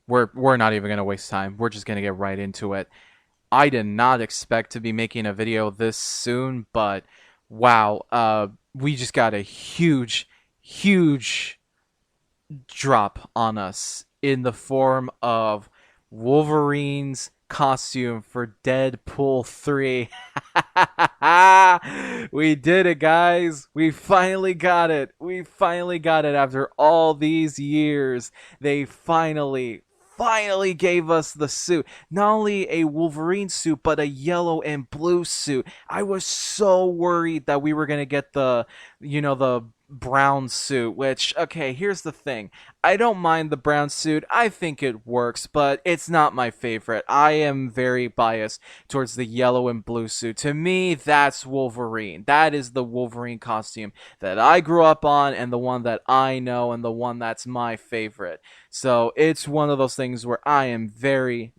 we're not even gonna waste time. We're just gonna get right into it. I did not expect to be making a video this soon, but wow, we just got a huge drop on us in the form of Wolverine's costume for Deadpool 3. We did it, guys. We finally got it. We finally got it after all these years. They finally gave us the suit. Not only a Wolverine suit, but a yellow and blue suit. I was so worried that we were going to get the brown suit, which, okay, here's the thing. I don't mind the brown suit. I think it works, but it's not my favorite. I am very biased towards the yellow and blue suit. To me, that's Wolverine. That is the Wolverine costume that I grew up on and the one that I know and the one that's my favorite. So it's one of those things where I am very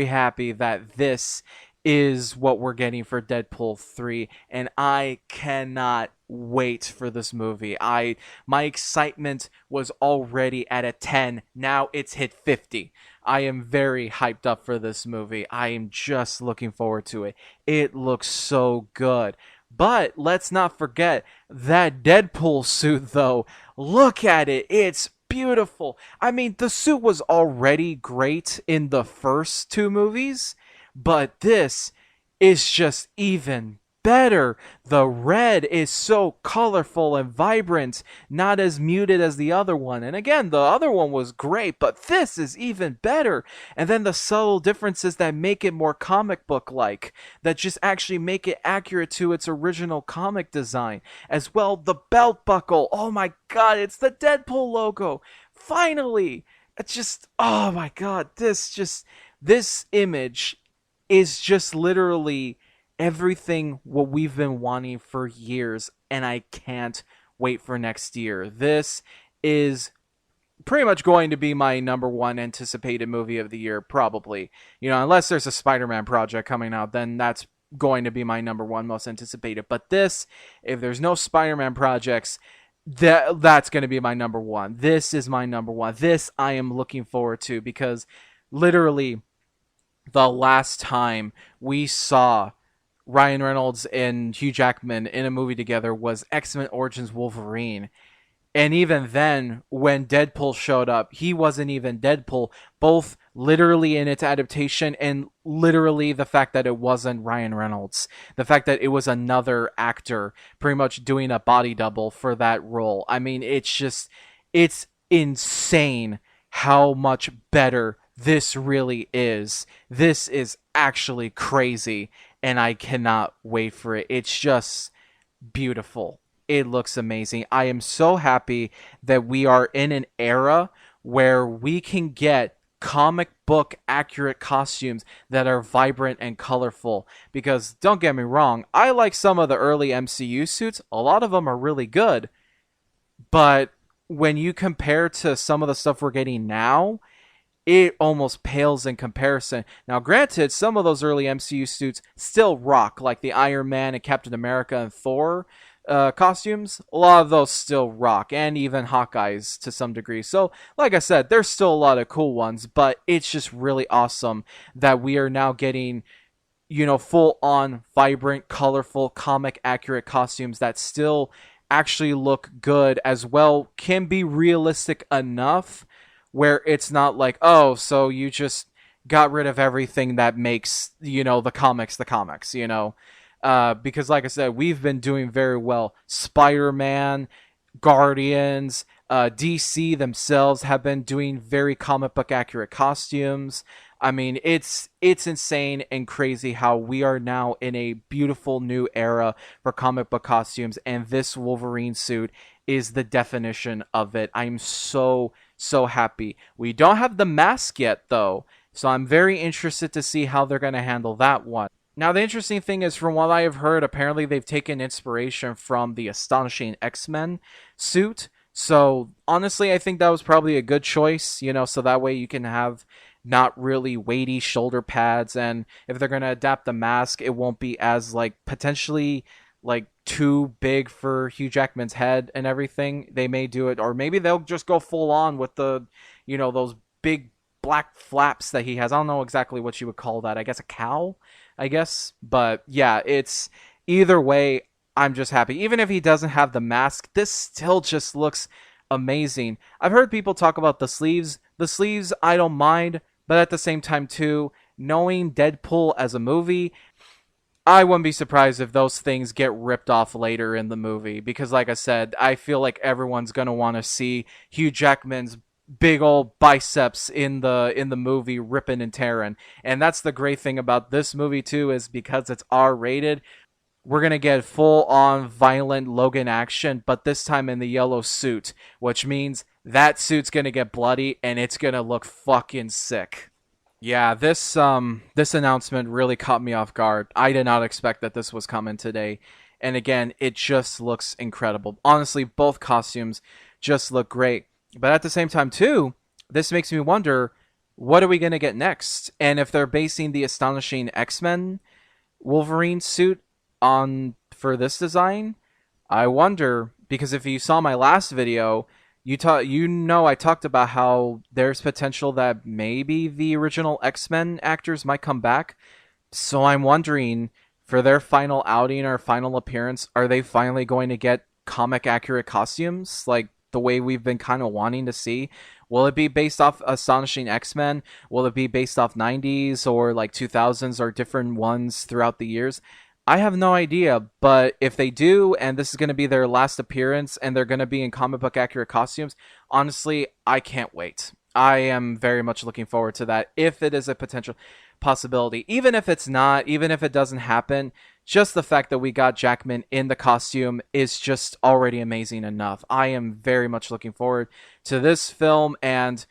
happy that this is what we're getting for Deadpool 3, and I cannot wait for this movie. My excitement was already at a 10. Now it's hit 50. I am very hyped up for this movie. I am just looking forward to it. It looks so good. But let's not forget that Deadpool suit though. Look at it. It's beautiful. I mean, the suit was already great in the first two movies, but this is just even better. The red is so colorful and vibrant, not as muted as the other one. And again, the other one was great, but this is even better. And then the subtle differences that make it more comic book like, that just actually make it accurate to its original comic design. As well, the belt buckle. Oh my god, it's the Deadpool logo. Finally! It's just, oh my god, this image is just literally everything what we've been wanting for years, and I can't wait for next year. This is pretty much going to be my number one anticipated movie of the year, probably. Unless there's a Spider-Man project coming out, then that's going to be my number one most anticipated. But this, if there's no Spider-Man projects, that's going to be my number one. This is my number one. This I am looking forward to, because literally the last time we saw Ryan Reynolds and Hugh Jackman in a movie together was X-Men Origins Wolverine. And even then, when Deadpool showed up, he wasn't even Deadpool, both literally in its adaptation and literally the fact that it wasn't Ryan Reynolds. The fact that it was another actor pretty much doing a body double for that role. I mean, it's insane how much better this really is. This is actually crazy, and I cannot wait for it. It's just beautiful. It looks amazing. I am so happy that we are in an era where we can get comic book accurate costumes that are vibrant and colorful. Because don't get me wrong, I like some of the early MCU suits. A lot of them are really good. But when you compare to some of the stuff we're getting now, it almost pales in comparison. Now, granted, some of those early MCU suits still rock, like the Iron Man and Captain America and Thor costumes. A lot of those still rock, and even Hawkeye's to some degree. So, like I said, there's still a lot of cool ones, but it's just really awesome that we are now getting, full-on, vibrant, colorful, comic-accurate costumes that still actually look good, as well can be realistic enough where it's not like, oh, so you just got rid of everything that makes, the comics, because like I said, we've been doing very well. Spider-Man, Guardians, DC themselves have been doing very comic book accurate costumes. I mean, it's insane and crazy how we are now in a beautiful new era for comic book costumes, and this Wolverine suit is the definition of it. I'm so happy. We don't have the mask yet, though, so I'm very interested to see how they're going to handle that one. Now, the interesting thing is, from what I have heard, apparently they've taken inspiration from the Astonishing X-Men suit. So, honestly, I think that was probably a good choice, so that way you can have not really weighty shoulder pads, and if they're going to adapt the mask, it won't be as, potentially, too big for Hugh Jackman's head and everything. They may do it, or maybe they'll just go full on with the, those big black flaps that he has. I don't know exactly what you would call that. I guess a cowl, I guess. But yeah, it's either way, I'm just happy. Even if he doesn't have the mask, this still just looks amazing. I've heard people talk about the sleeves. The sleeves, I don't mind, but at the same time, too, knowing Deadpool as a movie, I wouldn't be surprised if those things get ripped off later in the movie because, like I said, I feel like everyone's gonna want to see Hugh Jackman's big old biceps in the movie ripping and tearing. And that's the great thing about this movie too, is because it's R rated, we're gonna get full on violent Logan action, but this time in the yellow suit, which means that suit's gonna get bloody and it's gonna look fucking sick. Yeah, this announcement really caught me off guard. I did not expect that this was coming today. And again, it just looks incredible. Honestly, both costumes just look great. But at the same time too, this makes me wonder, what are we going to get next? And if they're basing the astonishing X-Men Wolverine suit on for this design, I wonder, because if you saw my last video, I talked about how there's potential that maybe the original X-Men actors might come back. So I'm wondering, for their final outing or final appearance, are they finally going to get comic accurate costumes like the way we've been kind of wanting to see? Will it be based off Astonishing X-Men? Will it be based off 90s or like 2000s or different ones throughout the years? I have no idea, but if they do, and this is going to be their last appearance, and they're going to be in comic book accurate costumes, honestly, I can't wait. I am very much looking forward to that if it is a potential possibility. Even if it's not, even if it doesn't happen, just the fact that we got Jackman in the costume is just already amazing enough. I am very much looking forward to this film, and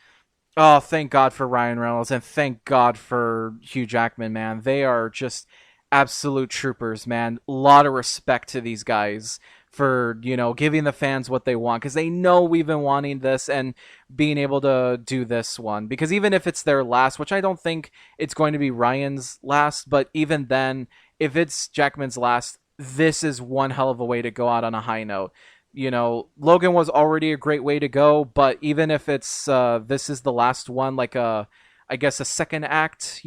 oh, thank God for Ryan Reynolds, and thank God for Hugh Jackman, man. They are just absolute troopers, man. A lot of respect to these guys for, giving the fans what they want, because they know we've been wanting this and being able to do this one. Because even if it's their last, which I don't think it's going to be Ryan's last, but even then, if it's Jackman's last, this is one hell of a way to go out on a high note. Logan was already a great way to go, but even if it's this is the last one, like I guess a second act,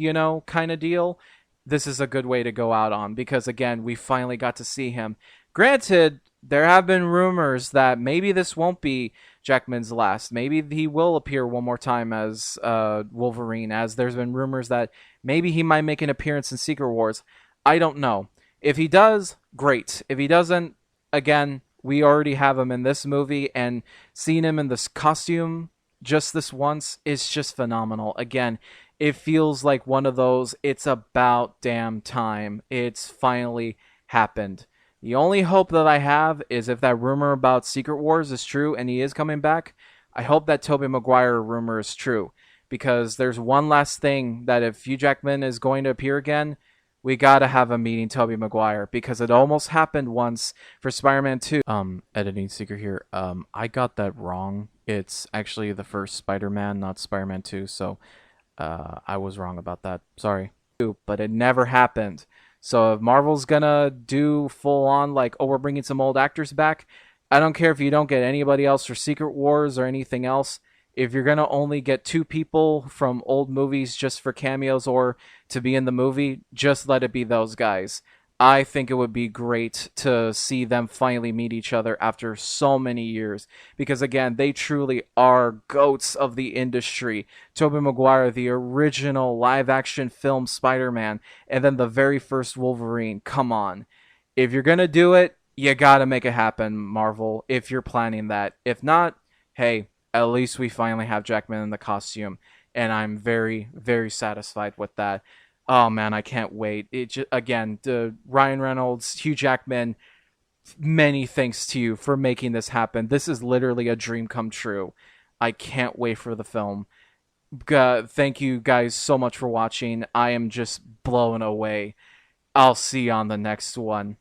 kind of deal, this is a good way to go out on, because again, we finally got to see him. Granted, there have been rumors that maybe this won't be Jackman's last. Maybe he will appear one more time as Wolverine, as there's been rumors that maybe he might make an appearance in Secret Wars. I don't know. If he does, great. If he doesn't, again, we already have him in this movie, and seeing him in this costume just this once is just phenomenal. Again, it feels like one of those, it's about damn time. It's finally happened. The only hope that I have is if that rumor about Secret Wars is true and he is coming back, I hope that Tobey Maguire rumor is true. Because there's one last thing, that if Hugh Jackman is going to appear again, we gotta have a meeting Tobey Maguire, because it almost happened once for Spider-Man 2. Editing secret here. I got that wrong. It's actually the first Spider-Man, not Spider-Man 2, so I was wrong about that. Sorry. But it never happened. So if Marvel's gonna do full on, like, oh, we're bringing some old actors back, I don't care if you don't get anybody else for Secret Wars or anything else. If you're gonna only get two people from old movies just for cameos or to be in the movie, just let it be those guys. I think it would be great to see them finally meet each other after so many years. Because again, they truly are goats of the industry. Tobey Maguire, the original live-action film Spider-Man, and then the very first Wolverine. Come on. If you're gonna do it, you gotta make it happen, Marvel, if you're planning that. If not, hey, at least we finally have Jackman in the costume, and I'm very, very satisfied with that. Oh man, I can't wait. Again, Ryan Reynolds, Hugh Jackman, many thanks to you for making this happen. This is literally a dream come true. I can't wait for the film. Thank you guys so much for watching. I am just blown away. I'll see you on the next one.